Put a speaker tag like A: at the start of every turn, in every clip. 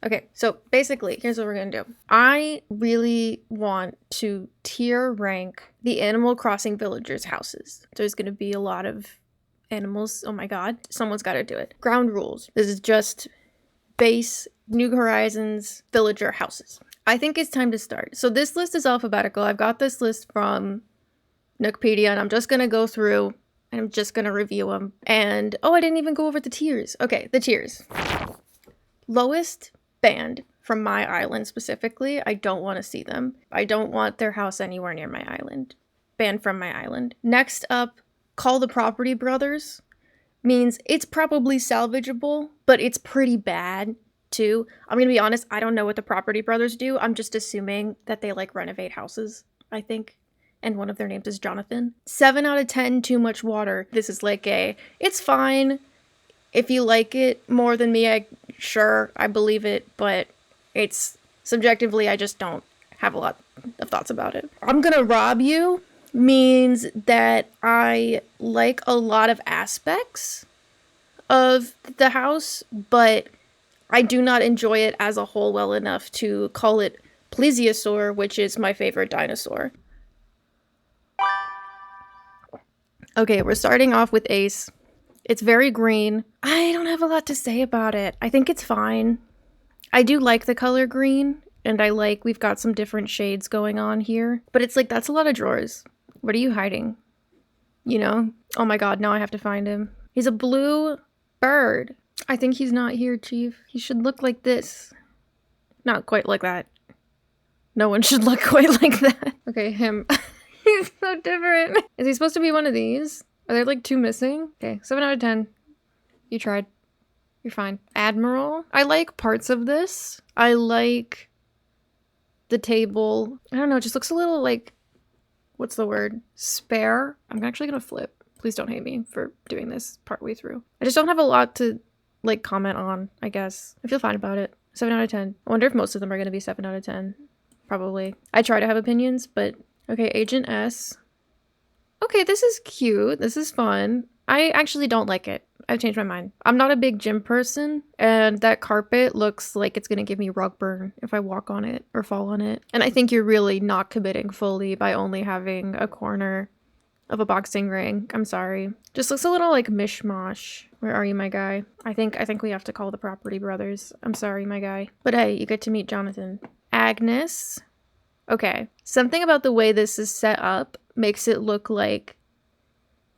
A: Okay, so basically, here's what we're gonna do. I really want to tier rank the Animal Crossing villagers' houses. There's gonna be a lot of animals. Oh my god, someone's gotta do it. Ground rules. This is just base New Horizons villager houses. I think it's time to start. So this list is alphabetical. I've got this list from Nookpedia, and I'm just gonna go through and I'm just gonna review them. And oh, I didn't even go over the tiers. Okay, the tiers. Lowest banned from my island specifically. I don't want to see them. I don't want their house anywhere near my island. Banned from my island. Next up, Call the Property Brothers. Means it's probably salvageable, but it's pretty bad too. I'm gonna be honest, I don't know what the Property Brothers do. I'm just assuming that they like renovate houses, I think. And one of their names is Jonathan. 7 out of 10, too much water. This is like it's fine. If you like it more than me, sure, I believe it, but it's subjectively, I just don't have a lot of thoughts about it. I'm gonna rob you means that I like a lot of aspects of the house, but I do not enjoy it as a whole well enough to call it Plesiosaur, which is my favorite dinosaur. Okay, we're starting off with Ace. It's very green. I don't have a lot to say about it. I think it's fine. I do like the color green, and I like we've got some different shades going on here. But it's like, that's a lot of drawers. What are you hiding? You know? Oh my god, now I have to find him. He's a blue bird. I think he's not here, Chief. He should look like this. Not quite like that. No one should look quite like that. Okay, him. He's so different. Is he supposed to be one of these? Are there like 2 missing? Okay, 7 out of 10. You tried. You're fine. Admiral. I like parts of this. I like the table. I don't know, it just looks a little like, what's the word? Spare? I'm actually gonna flip. Please don't hate me for doing this partway through. I just don't have a lot to like comment on, I guess. I feel fine about it. 7 out of 10. I wonder if most of them are gonna be 7 out of 10. Probably. I try to have opinions, but okay, Agent S. Okay, this is cute. This is fun. I actually don't like it. I've changed my mind. I'm not a big gym person, and that carpet looks like it's gonna give me rug burn if I walk on it or fall on it. And I think you're really not committing fully by only having a corner of a boxing ring. I'm sorry. Just looks a little like mishmash. Where are you, my guy? I think we have to call the Property Brothers. I'm sorry, my guy. But hey, you get to meet Jonathan. Agnes. Okay. Something about the way this is set up makes it look like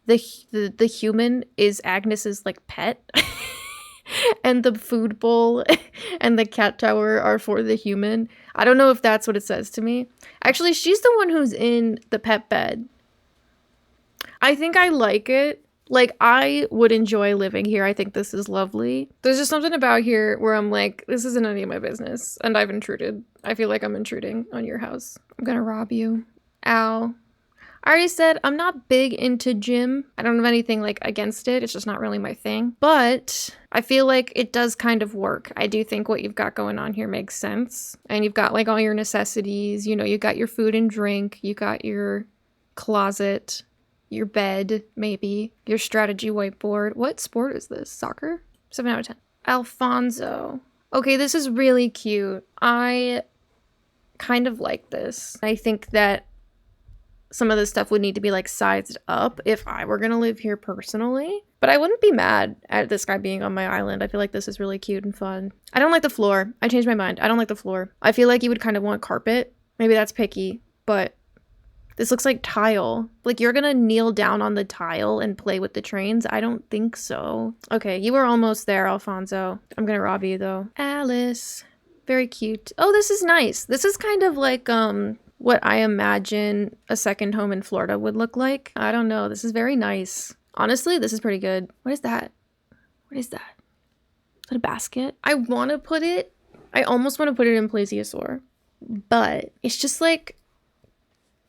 A: the human is Agnes's like pet. And the food bowl and the cat tower are for the human. I don't know if that's what it says to me. Actually, she's the one who's in the pet bed. I think I like it. Like, I would enjoy living here. I think this is lovely. There's just something about here where I'm like, this isn't any of my business. And I've intruded. I feel like I'm intruding on your house. I'm gonna rob you. Ow. I already said I'm not big into gym. I don't have anything like against it. It's just not really my thing. But I feel like it does kind of work. I do think what you've got going on here makes sense. And you've got like all your necessities. You know, you got your food and drink. You got your closet. Your bed, maybe. Your strategy whiteboard. What sport is this? Soccer? 7 out of 10. Alfonso. Okay, this is really cute. I kind of like this. I think that some of this stuff would need to be like sized up if I were gonna live here personally. But I wouldn't be mad at this guy being on my island. I feel like this is really cute and fun. I don't like the floor. I changed my mind. I don't like the floor. I feel like you would kind of want carpet. Maybe that's picky, but this looks like tile. Like, you're gonna kneel down on the tile and play with the trains? I don't think so. Okay, you were almost there, Alfonso. I'm gonna rob you, though. Alice. Very cute. Oh, this is nice. This is kind of like, what I imagine a second home in Florida would look like. I don't know. This is very nice. Honestly, this is pretty good. What is that? What is that? Is that a basket? I almost want to put it in Plesiosaur, but it's just like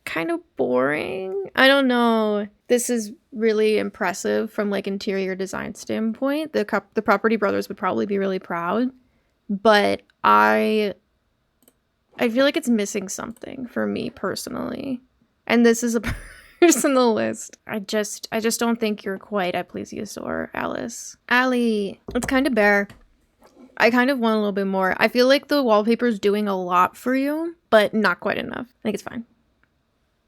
A: kind of boring. I don't know. This is really impressive from like interior design standpoint. The Property Brothers would probably be really proud, but I feel like it's missing something for me personally. And this is a personal list. I just don't think you're quite at Plesiosaur, Alice. Allie. It's kind of bare. I kind of want a little bit more. I feel like the wallpaper is doing a lot for you, but not quite enough. I think it's fine.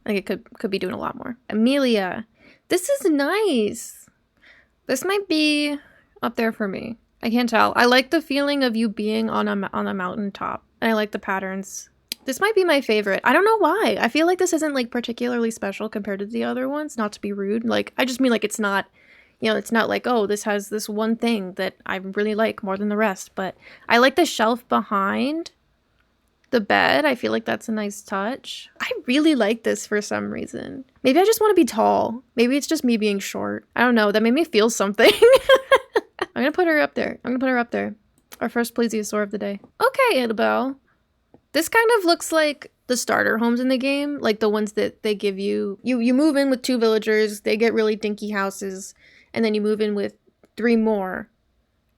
A: I think it could be doing a lot more. Amelia. This is nice. This might be up there for me. I can't tell. I like the feeling of you being on a mountaintop. And I like the patterns. This might be my favorite. I don't know why. I feel like this isn't like particularly special compared to the other ones. Not to be rude. Like, I just mean like it's not, you know, it's not like, oh, this has this one thing that I really like more than the rest. But I like the shelf behind the bed. I feel like that's a nice touch. I really like this for some reason. Maybe I just want to be tall. Maybe it's just me being short. I don't know. That made me feel something. I'm gonna put her up there. Our first plesiosaur of the day. Okay, Annabelle. This kind of looks like the starter homes in the game. Like the ones that they give you. You move in with 2 villagers. They get really dinky houses. And then you move in with 3 more.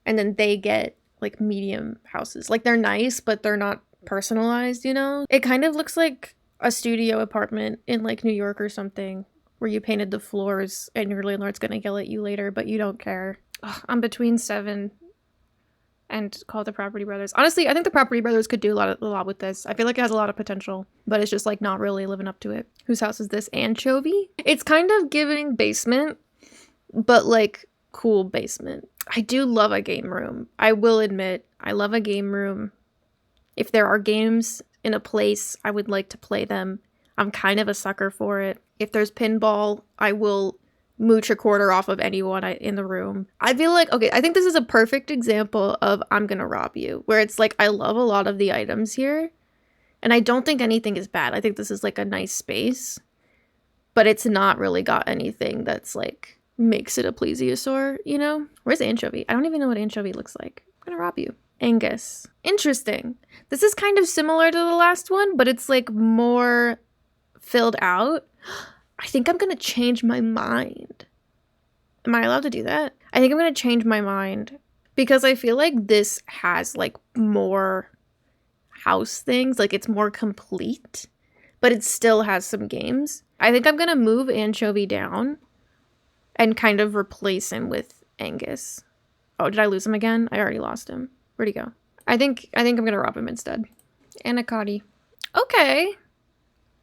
A: And then they get like medium houses. Like they're nice, but they're not personalized, you know? It kind of looks like a studio apartment in like New York or something. Where you painted the floors and your landlord's gonna yell at you later, but you don't care. Ugh, I'm between 7 and Call the Property Brothers. Honestly, I think the Property Brothers could do a lot with this. I feel like it has a lot of potential, but it's just like not really living up to it. Whose house is this? Anchovy? It's kind of giving basement, but like cool basement. I do love a game room. I will admit, I love a game room. If there are games in a place, I would like to play them. I'm kind of a sucker for it. If there's pinball, I will mooch a quarter off of anyone in the room. I feel like, okay, I think this is a perfect example of I'm gonna rob you, where it's like I love a lot of the items here, and I don't think anything is bad. I think this is like a nice space, but it's not really got anything that's like makes it a plesiosaur, you know? Where's Anchovy? I don't even know what Anchovy looks like. I'm gonna rob you. Angus. Interesting. This is kind of similar to the last one, but it's like more filled out. I think I'm gonna change my mind. Am I allowed to do that? I think I'm gonna change my mind because I feel like this has like more house things, like it's more complete, but it still has some games. I think I'm gonna move Anchovy down and kind of replace him with Angus. Oh, did I lose him again? I already lost him. Where'd he go? I think I'm gonna rob him instead. Anacotti. Okay.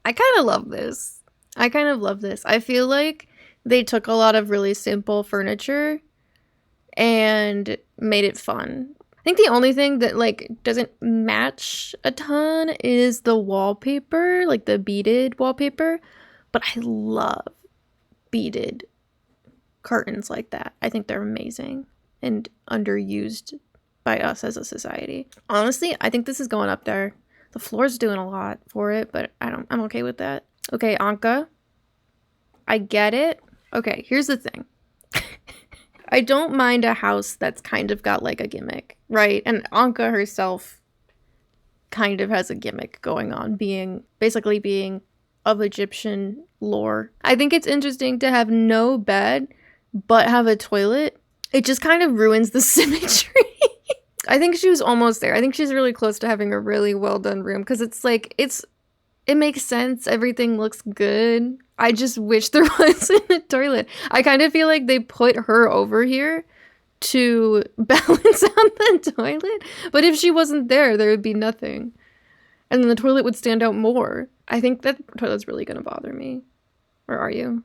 A: I kind of love this. I feel like they took a lot of really simple furniture and made it fun. I think the only thing that like doesn't match a ton is the wallpaper, like the beaded wallpaper, but I love beaded curtains like that. I think they're amazing and underused by us as a society. Honestly, I think this is going up there. The floor's doing a lot for it, but I'm okay with that. Okay, Anka. I get it. Okay, here's the thing. I don't mind a house that's kind of got like a gimmick, right? And Anka herself kind of has a gimmick going on, basically being of Egyptian lore. I think it's interesting to have no bed, but have a toilet. It just kind of ruins the symmetry. I think she was almost there. I think she's really close to having a really well done room because it's like, it makes sense. Everything looks good. I just wish there wasn't a toilet. I kind of feel like they put her over here to balance out the toilet. But if she wasn't there, there would be nothing. And then the toilet would stand out more. I think that toilet's really going to bother me. Where are you?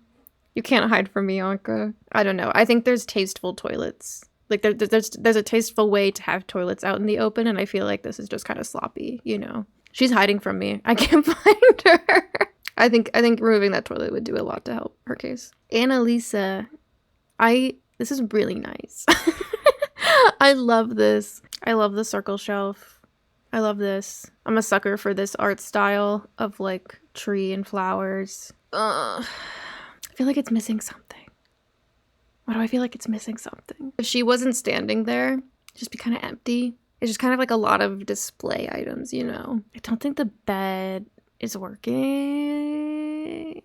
A: You can't hide from me, Anka. I don't know. I think there's tasteful toilets. Like there's a tasteful way to have toilets out in the open, and I feel like this is just kind of sloppy, you know. She's hiding from me. I can't find her. I think removing that toilet would do a lot to help her case. Annalisa. This is really nice. I love this. I love the circle shelf. I love this. I'm a sucker for this art style of like tree and flowers. I feel like it's missing something. Why do I feel like it's missing something? If she wasn't standing there, it'd just be kind of empty. It's just kind of like a lot of display items, you know? I don't think the bed is working.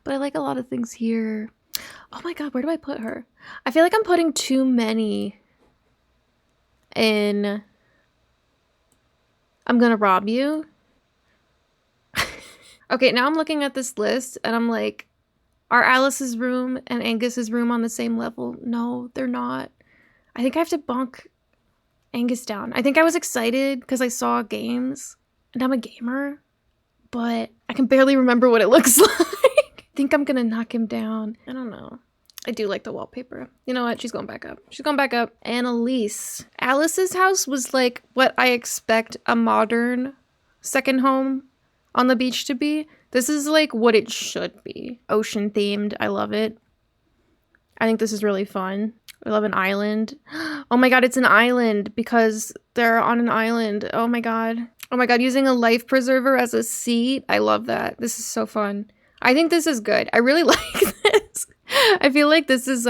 A: But I like a lot of things here. Oh my god, where do I put her? I feel like I'm putting too many in. I'm gonna rob you. Okay, now I'm looking at this list and I'm like, are Alice's room and Angus's room on the same level? No, they're not. I think I have to bonk Angus down. I think I was excited because I saw games and I'm a gamer, but I can barely remember what it looks like. I think I'm gonna knock him down. I don't know. I do like the wallpaper. You know what? She's going back up. She's going back up. Annalise. Alice's house was like what I expect a modern second home on the beach to be. This is like what it should be. Ocean themed. I love it. I think this is really fun. I love an island. Oh my god, it's an island because they're on an island. Oh my god. Oh my god, using a life preserver as a seat. I love that. This is so fun. I think this is good. I really like this. I feel like this is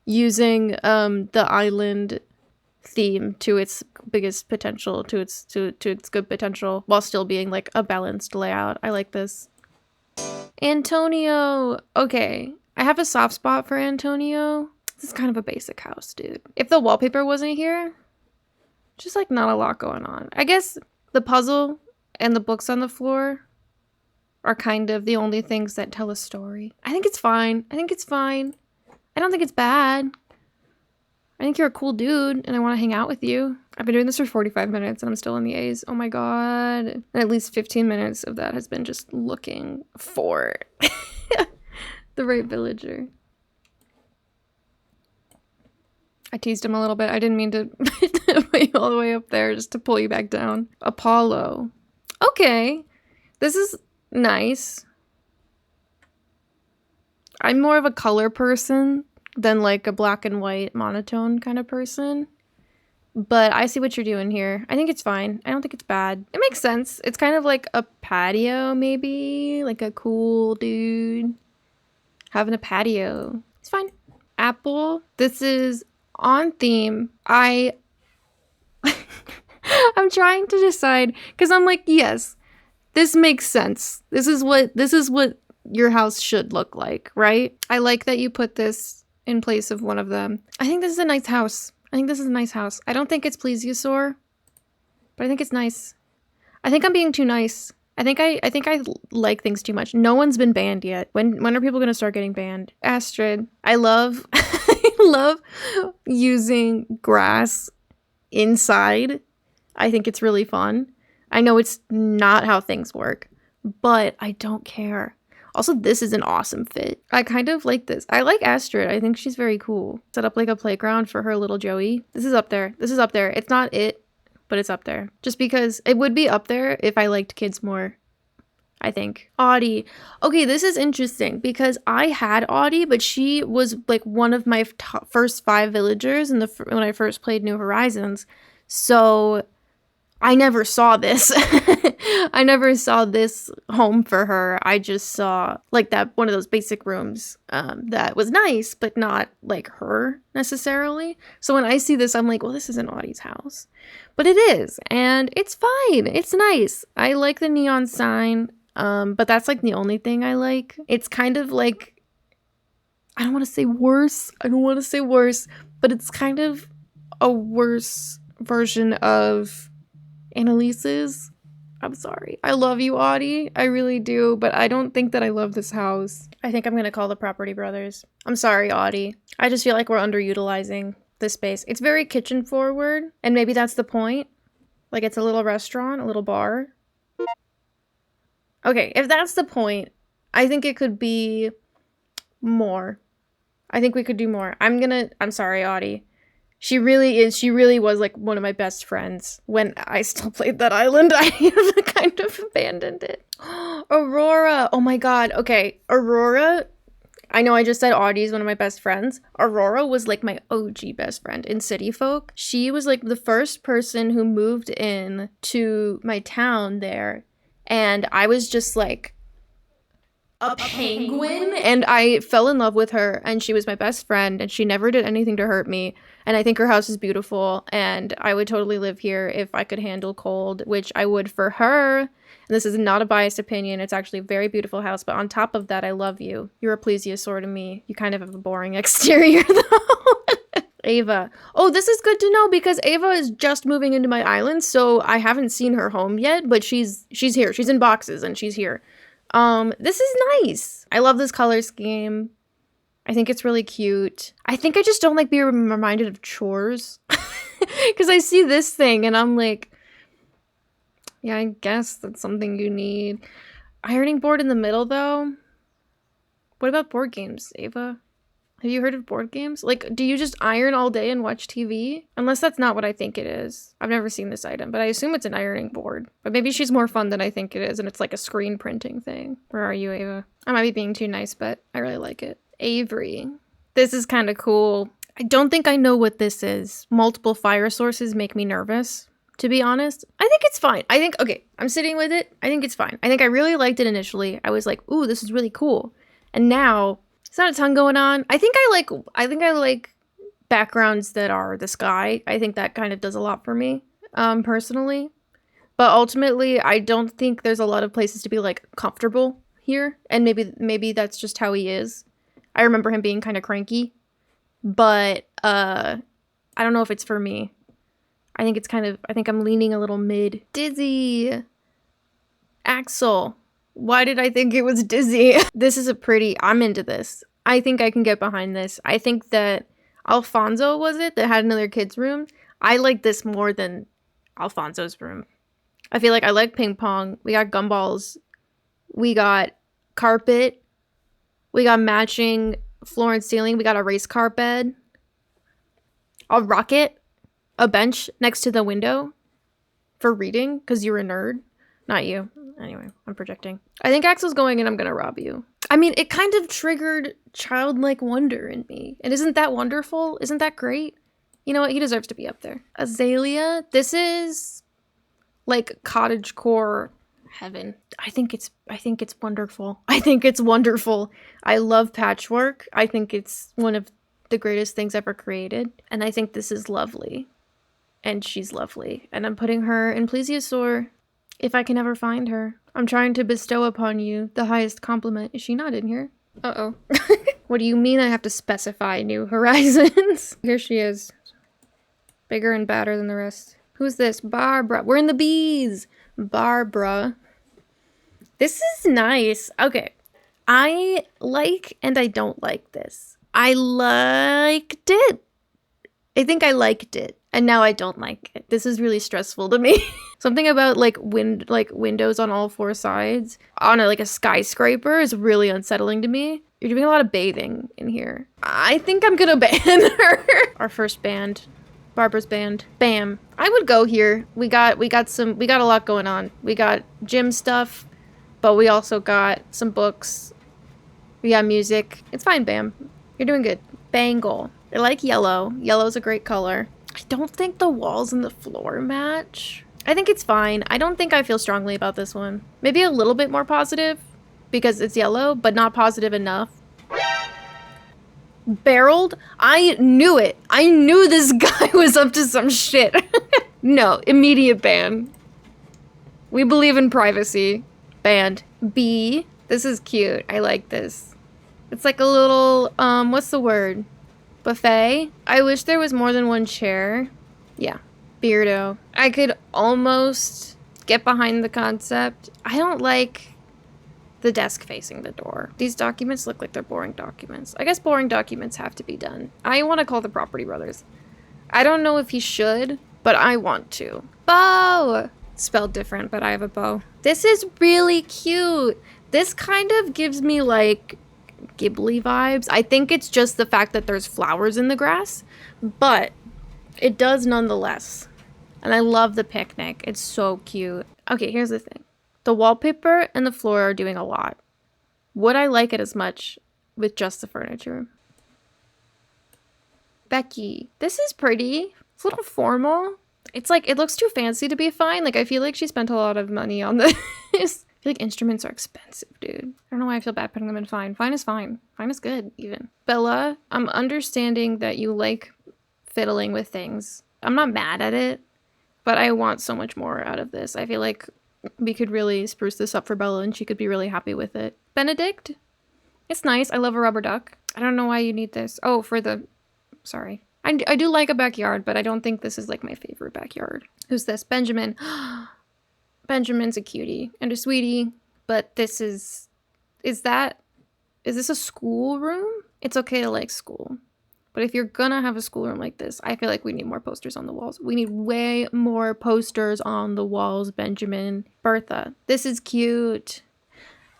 A: using the island theme to its biggest potential, to its good potential, while still being like a balanced layout. I like this. Antonio. Okay, I have a soft spot for Antonio. This is kind of a basic house, dude. If the wallpaper wasn't here, just like not a lot going on. I guess the puzzle and the books on the floor are kind of the only things that tell a story. I think it's fine. I think it's fine. I don't think it's bad. I think you're a cool dude and I want to hang out with you. I've been doing this for 45 minutes and I'm still in the A's. Oh my god. And at least 15 minutes of that has been just looking for the right villager. I teased him a little bit. I didn't mean to put you all the way up there just to pull you back down. Apollo. Okay. This is nice. I'm more of a color person than like a black and white monotone kind of person. But I see what you're doing here. I think it's fine. I don't think it's bad. It makes sense. It's kind of like a patio, maybe. Like a cool dude having a patio. It's fine. Apple. This is on theme. I'm trying to decide because I'm like, yes, this makes sense. This is what your house should look like, right? I like that you put this in place of one of them. I think this is a nice house. I think this is a nice house. I don't think it's plesiosaur, but I think it's nice. I think I'm being too nice. I think I like things too much. No one's been banned yet. When are people gonna start getting banned? Astrid. I love I love using grass inside. I think it's really fun. I know it's not how things work, but I don't care. Also, this is an awesome fit. I kind of like this. I like Astrid. I think she's very cool. Set up like a playground for her little Joey. This is up there. This is up there. It's not it, but it's up there. Just because it would be up there if I liked kids more, I think. Audie. Okay, this is interesting because I had Audie, but she was like one of my first 5 villagers when I first played New Horizons. So I never saw this. I never saw this home for her. I just saw like that one of those basic rooms that was nice, but not like her necessarily. So when I see this, I'm like, well, this isn't Audie's house. But it is, and it's fine. It's nice. I like the neon sign, but that's like the only thing I like. It's kind of like, I don't want to say worse. But it's kind of a worse version of Annalise's. I'm sorry. I love you, Audie. I really do, but I don't think that I love this house. I think I'm gonna call the Property Brothers. I'm sorry, Audie. I just feel like we're underutilizing this space. It's very kitchen forward, and maybe that's the point. Like it's a little restaurant, a little bar. Okay, if that's the point, I think it could be more. I think we could do more. I'm sorry, Audie. She really was like one of my best friends when I still played that island. I kind of abandoned it. Aurora. Oh my god. Okay. Aurora. I know I just said Audie's one of my best friends. Aurora was like my OG best friend in City Folk. She was like the first person who moved in to my town there. And I was just like a penguin, and I fell in love with her, and she was my best friend, and she never did anything to hurt me, and I think her house is beautiful, and I would totally live here if I could handle cold, which I would for her. And this is not a biased opinion. It's actually a very beautiful house, but on top of that, I love you. You're a plesiosaur to me. You kind of have a boring exterior, though. Ava. Oh, this is good to know because Ava is just moving into my island, so I haven't seen her home yet, but she's here. She's in boxes, and she's here. This is nice. I love this color scheme. I think it's really cute. I think I just don't like being reminded of chores. Because I see this thing and I'm like, yeah, I guess that's something you need. Ironing board in the middle, though? What about board games, Ava? Have you heard of board games? Like, do you just iron all day and watch TV? Unless that's not what I think it is. I've never seen this item, but I assume it's an ironing board. But maybe she's more fun than I think it is, and it's like a screen printing thing. Where are you, Ava? I might be being too nice, but I really like it. Avery. This is kind of cool. I don't think I know what this is. Multiple fire sources make me nervous, to be honest. I think it's fine. I think, okay, I'm sitting with it. I think it's fine. I think I really liked it initially. I was like, ooh, this is really cool. And now, it's not a ton going on. I think I like backgrounds that are the sky. I think that kind of does a lot for me, personally. But ultimately, I don't think there's a lot of places to be like comfortable here. And maybe that's just how he is. I remember him being kind of cranky. But I don't know if it's for me. I think I'm leaning a little mid. Dizzy. Axel. Why did I think it was Dizzy? This is I'm into this. I think I can get behind this. I think that Alfonso, was it, that had another kid's room? I like this more than Alfonso's room. I feel like I like ping pong. We got gumballs. We got carpet. We got matching floor and ceiling. We got a race car bed. A rocket. A bench next to the window for reading, because you're a nerd. Not you. Anyway, I'm projecting. I think Axel's going and I'm gonna rob you. I mean, it kind of triggered childlike wonder in me. And isn't that wonderful? Isn't that great? You know what? He deserves to be up there. Azalea. This is like cottagecore heaven. I think it's wonderful. I think it's wonderful. I love patchwork. I think it's one of the greatest things ever created. And I think this is lovely. And she's lovely. And I'm putting her in Plesiosaur. If I can ever find her. I'm trying to bestow upon you the highest compliment. Is she not in here? Uh-oh. What do you mean I have to specify New Horizons? Here she is. Bigger and badder than the rest. Who's this? Barbara. We're in the bees. Barbara. This is nice. Okay. I like and I don't like this. I liked it. I think I liked it. And now I don't like it. This is really stressful to me. Something about like windows on all four sides on a skyscraper is really unsettling to me. You're doing a lot of bathing in here. I think I'm gonna ban her. Our first band. Barbara's band. Bam. I would go here. We got a lot going on. We got gym stuff, but we also got some books. We got music. It's fine, Bam. You're doing good. Bangle. I like yellow. Yellow's a great color. I don't think the walls and the floor match. I think it's fine. I don't think I feel strongly about this one. Maybe a little bit more positive because it's yellow, but not positive enough. Barreled? I knew it. I knew this guy was up to some shit. No, immediate ban. We believe in privacy. Banned. B. This is cute. I like this. It's like a little, what's the word? Buffet? I wish there was more than one chair. Yeah. Beardo. I could almost get behind the concept. I don't like the desk facing the door. These documents look like they're boring documents. I guess boring documents have to be done. I want to call the Property Brothers. I don't know if he should, but I want to. Bow! Spelled different, but I have a bow. This is really cute. This kind of gives me like Ghibli vibes. I think it's just the fact that there's flowers in the grass, but it does nonetheless. And I love the picnic. It's so cute. Okay, here's the thing. The wallpaper and the floor are doing a lot. Would I like it as much with just the furniture? Becky. This is pretty. It's a little formal. It's like, it looks too fancy to be fine. Like, I feel like she spent a lot of money on this. I feel like instruments are expensive, dude. I don't know why I feel bad putting them in fine. Fine is fine. Fine is good, even. Bella, I'm understanding that you like fiddling with things. I'm not mad at it, but I want so much more out of this. I feel like we could really spruce this up for Bella and she could be really happy with it. Benedict? It's nice. I love a rubber duck. I don't know why you need this. Oh, for the... Sorry. I do like a backyard, but I don't think this is like my favorite backyard. Who's this? Benjamin. Benjamin's a cutie and a sweetie, but this is this a school room? It's okay to like school. But if you're gonna have a schoolroom like this, I feel like we need more posters on the walls. We need way more posters on the walls, Benjamin. Bertha, this is cute.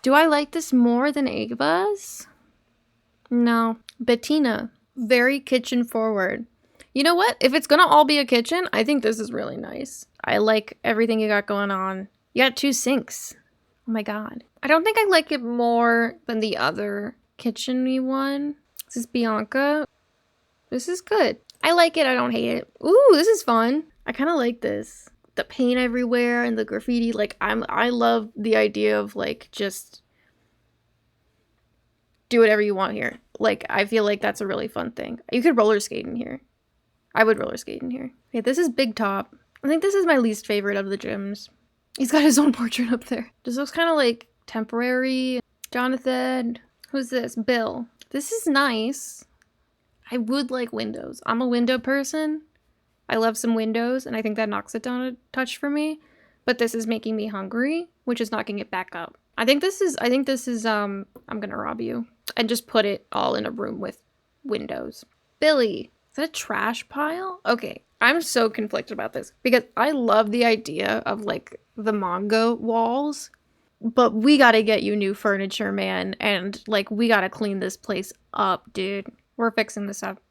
A: Do I like this more than Ava's? No. Bettina, very kitchen forward. You know what? If it's gonna all be a kitchen, I think this is really nice. I like everything you got going on. You got 2 sinks. Oh my god. I don't think I like it more than the other kitchen-y one. This is Bianca. This is good. I like it. I don't hate it. Ooh, this is fun. I kind of like this. The paint everywhere and the graffiti. Like, I love the idea of, like, just do whatever you want here. Like, I feel like that's a really fun thing. You could roller skate in here. I would roller skate in here. Okay, this is Big Top. I think this is my least favorite of the gyms. He's got his own portrait up there. This looks kind of like temporary. Jonathan. Who's this? Bill. This is nice. I would like windows. I'm a window person. I love some windows, and I think that knocks it down a touch for me. But this is making me hungry, which is knocking it back up. I think this is, I'm gonna rob you. And just put it all in a room with windows. Billy. Is that a trash pile? Okay. I'm so conflicted about this because I love the idea of like the manga walls, but we gotta get you new furniture, man. And like, we gotta clean this place up, dude. We're fixing this up.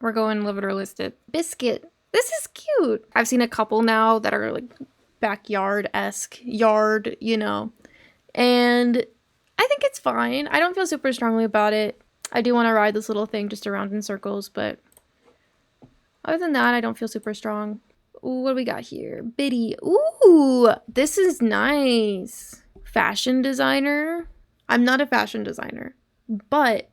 A: We're going live it or list it. Biscuit. This is cute. I've seen a couple now that are like backyard-esque yard, you know. And I think it's fine. I don't feel super strongly about it. I do want to ride this little thing just around in circles, but other than that, I don't feel super strong. Ooh, what do we got here? Biddy. Ooh, this is nice. Fashion designer. I'm not a fashion designer, but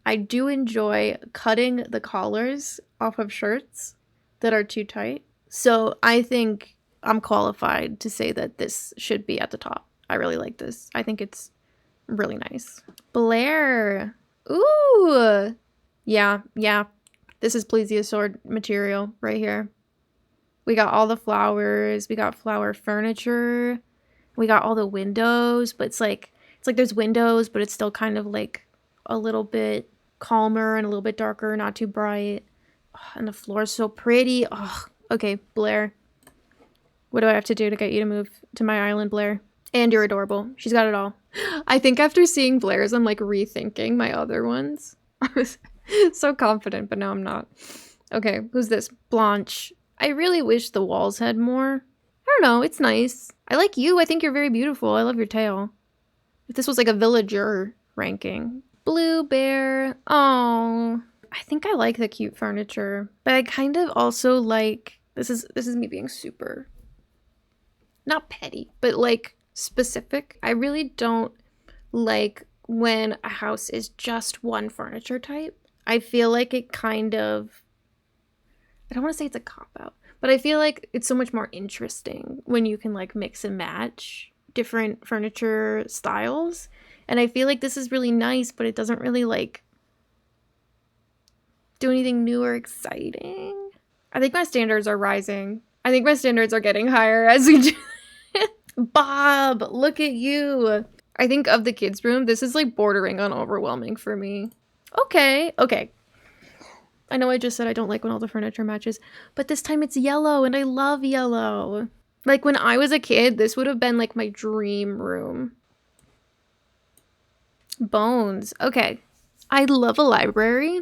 A: I do enjoy cutting the collars off of shirts that are too tight. So I think I'm qualified to say that this should be at the top. I really like this. I think it's really nice. Blair. Ooh. Yeah. This is plesiosaur material right here. We got all the flowers. We got flower furniture. We got all the windows, but it's like there's windows, but it's still kind of like a little bit calmer and a little bit darker, not too bright. Oh, and the floor is so pretty. Oh, okay, Blair. What do I have to do to get you to move to my island, Blair? And you're adorable. She's got it all. I think after seeing Blair's, I'm like rethinking my other ones. I was so confident, but now I'm not. Okay, who's this? Blanche. I really wish the walls had more. I don't know, it's nice. I like you. I think you're very beautiful. I love your tail. If this was like a villager ranking. Blue bear. Oh, I think I like the cute furniture, but I kind of also like, this is me being super, not petty, but like specific. I really don't like when a house is just one furniture type. I feel like it kind of, I don't want to say it's a cop-out, but I feel like it's so much more interesting when you can like mix and match different furniture styles. And I feel like this is really nice, but it doesn't really like do anything new or exciting. I think my standards are rising. I think my standards are getting higher as we do. Bob, look at you. I think of the kids' room, this is like bordering on overwhelming for me. Okay. I know I just said I don't like when all the furniture matches, but this time it's yellow and I love yellow. Like when I was a kid, this would have been like my dream room. Bones. Okay. I love a library.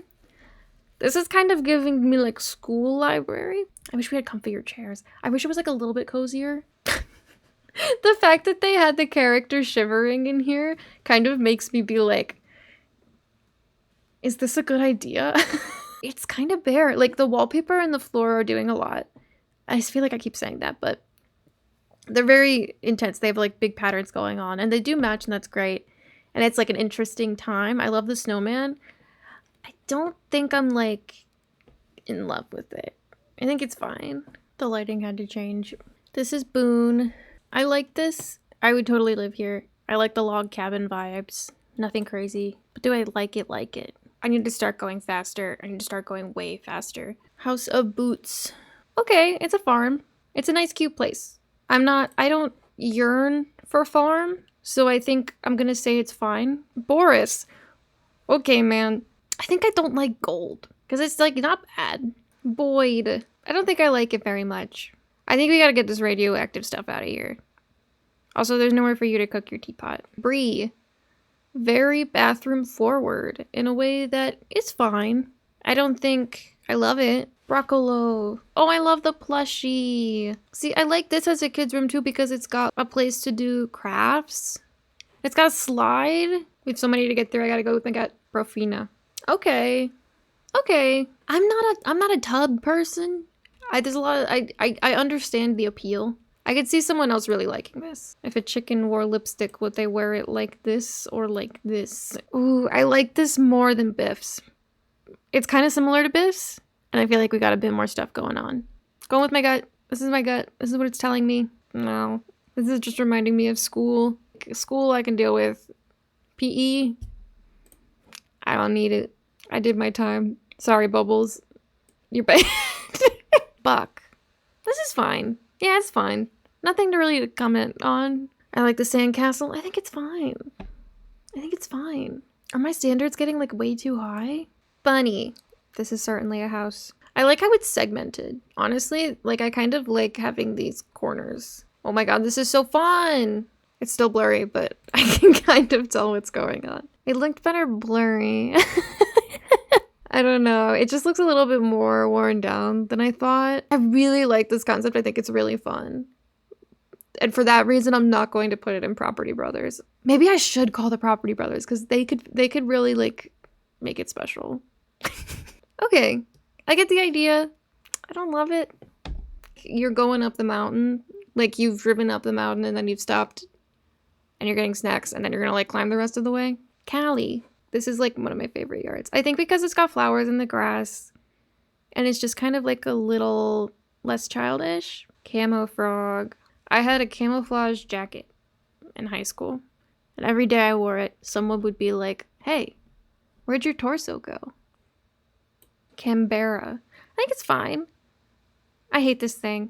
A: This is kind of giving me like school library. I wish we had comfier chairs. I wish it was like a little bit cozier. The fact that they had the character shivering in here kind of makes me be like, is this a good idea? It's kind of bare. Like the wallpaper and the floor are doing a lot. I just feel like I keep saying that, but they're very intense. They have like big patterns going on and they do match and that's great. And it's like an interesting time. I love the snowman. I don't think I'm like in love with it. I think it's fine. The lighting had to change. This is Boone. I like this. I would totally live here. I like the log cabin vibes. Nothing crazy. But do I like it? Like it? I need to start going faster. I need to start going way faster. House of Boots. Okay, it's a farm. It's a nice, cute place. I don't yearn for farm, so I think I'm gonna say it's fine. Boris. Okay, man. I think I don't like gold. Because it's like not bad. Boyd. I don't think I like it very much. I think we gotta get this radioactive stuff out of here. Also, there's nowhere for you to cook your teapot. Bree. Very bathroom forward in a way that is fine. I don't think I love it. Broccolo. Oh, I love the plushie. See, I like this as a kid's room too because it's got a place to do crafts. It's got a slide. We have so many to get through. I gotta go with my Profina. Okay. Okay. I'm not a tub person. There's a lot of, I understand the appeal. I could see someone else really liking this. If a chicken wore lipstick, would they wear it like this or like this? Ooh, I like this more than Biff's. It's kind of similar to Biff's, and I feel like we got a bit more stuff going on. Going with my gut. This is my gut. This is what it's telling me. No. This is just reminding me of school. School I can deal with. PE, I don't need it. I did my time. Sorry, Bubbles. You're bad. Buck. This is fine. Yeah, it's fine. Nothing to really comment on. I like the sandcastle. I think it's fine. I think it's fine. Are my standards getting like way too high? Bunny. This is certainly a house. I like how it's segmented. Honestly, like I kind of like having these corners. Oh my god, this is so fun. It's still blurry, but I can kind of tell what's going on. It looked better blurry. I don't know. It just looks a little bit more worn down than I thought. I really like this concept. I think it's really fun. And for that reason, I'm not going to put it in Property Brothers. Maybe I should call the Property Brothers because they could really like make it special. Okay. I get the idea. I don't love it. You're going up the mountain. Like you've driven up the mountain and then you've stopped and you're getting snacks and then you're gonna like climb the rest of the way. Callie. This is like one of my favorite yards. I think because it's got flowers in the grass and it's just kind of like a little less childish. Camo frog. I had a camouflage jacket in high school and every day I wore it, someone would be like, hey, where'd your torso go? Canberra. I think it's fine. I hate this thing.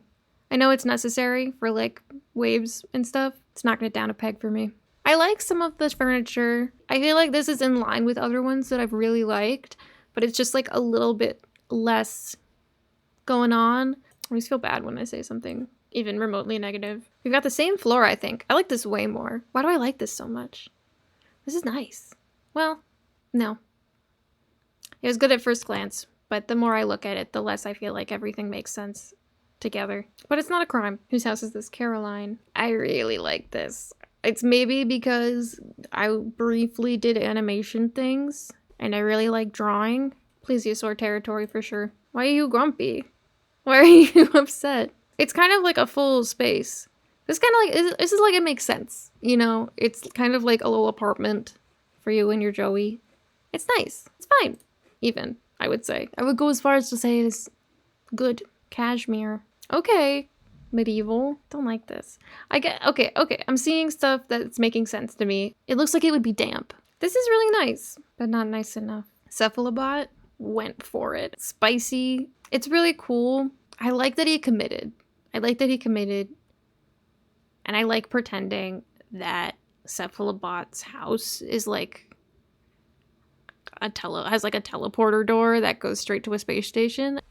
A: I know it's necessary for like waves and stuff. It's knocking it down a peg for me. I like some of the furniture. I feel like this is in line with other ones that I've really liked, but it's just like a little bit less going on. I always feel bad when I say something even remotely negative. We've got the same floor, I think. I like this way more. Why do I like this so much? This is nice. Well, no. It was good at first glance, but the more I look at it, the less I feel like everything makes sense together. But it's not a crime. Whose house is this? Caroline. I really like this. It's maybe because I briefly did animation things and I really like drawing. Plesiosaur territory for sure. Why are you grumpy? Why are you upset? It's kind of like a full space. This is like it makes sense. You know, it's kind of like a little apartment for you and your Joey. It's nice. It's fine. Even, I would say. I would go as far as to say it is good. Cashmere. Okay. Medieval. Don't like this. Okay. I'm seeing stuff that's making sense to me. It looks like it would be damp. This is really nice, but not nice enough. Cephalobot went for it. Spicy. It's really cool. I like that he committed. And I like pretending that Cephalobot's house is like has like a teleporter door that goes straight to a space station.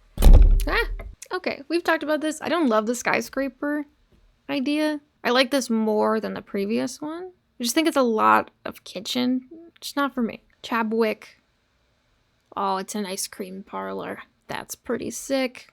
A: Okay, we've talked about this. I don't love the skyscraper idea. I like this more than the previous one. I just think it's a lot of kitchen. Just not for me. Chabwick. Oh, it's an ice cream parlor. That's pretty sick.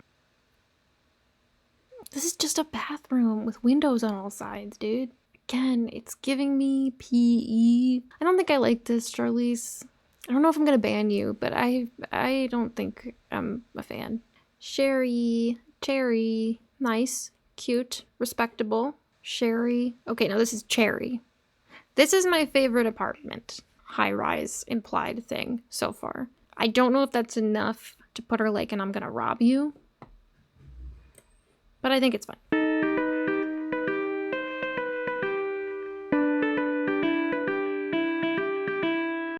A: This is just a bathroom with windows on all sides, dude. Again, it's giving me PE. I don't think I like this, Charlize. I don't know if I'm gonna ban you, but I don't think I'm a fan. Sherry, Cherry, nice, cute, respectable. Sherry. Okay, now this is Cherry. This is my favorite apartment. High-rise implied thing so far. I don't know if that's enough to put her like, and I'm gonna rob you. But I think it's fine.